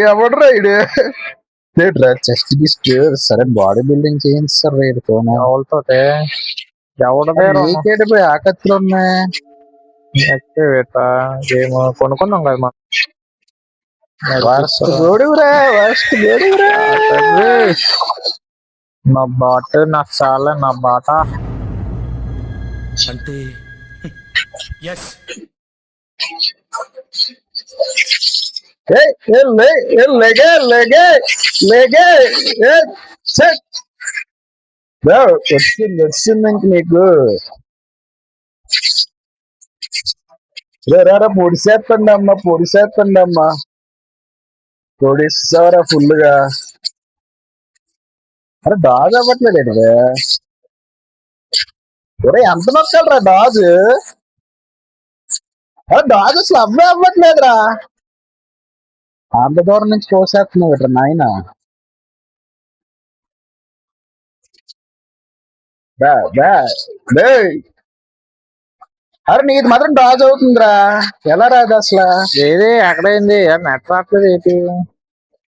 ఎవడ్రా ఇడు chest gist సరే బాడీ బిల్డింగ్ చేయించారు రేడుతో ఎవరితోటే ఎవడదే నీకేటి పోయి ఆకత్తులు ఉన్నాయి గేమ్ కొనుక్కున్నాం కదా మనం వర్స్ట్ గోడివురా వర్స్ట్ గోడివురా నా బాట నాకు చాలా నా బాట అంటే ఎస్ లేగే లేగే లేగే వచ్చింది వచ్చింది ఇంక నీకు రా పొడిసేస్తండి అమ్మా పొడిసేస్తండి అమ్మా పొడిస్తావరా ఫుల్గా అరే డాజ్ అవ్వట్లేదు ఒరే ఎంత నొక్కాలరా డాజ్ అరే డాజ్ అసలు అవ్వట్లేదురా అంత దూరం నుంచి కోసేస్తున్నావు ఇట్రా నాయన అరే నీది మాత్రం డాజ్ అవుతుందిరా ఎలా రాదు అసలు ఏది ఎక్కడైంది నెట్ రావట్లేదు ఏంటి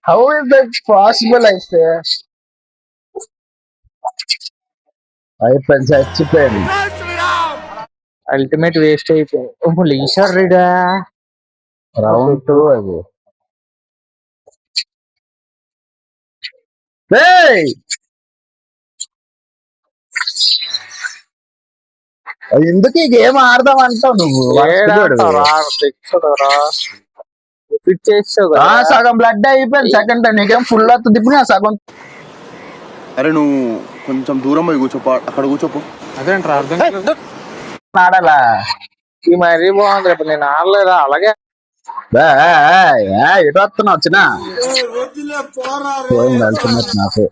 హౌ ఇస్ దట్ పాసిబుల్ అయితే అయిపోయింది చచ్చిపోయింది అల్టిమేట్ వేస్ట్ అయిపోయింది లీషర్ రీడా రౌండ్ 2 అది ఎందుకు ఈ గేమ్ ఆడదాం అంటావు నువ్వు సగం బ్లడ్ అయిపోయింది సెకండ్ టైం నీకేం ఫుల్ అవుతుంది ఇప్పుడు సగం అరే నువ్వు కొంచెం దూరం పోయి కూర్చోపో అక్కడ కూర్చోపో అదేంట్రా అర్థం ఆడాలా ఈ మరీ బాగుంది రేపు నేను ఆడలేదా అలాగే ఎటు వస్తున్నావు వచ్చినా పోయింది అల్టిమేట్ నాకు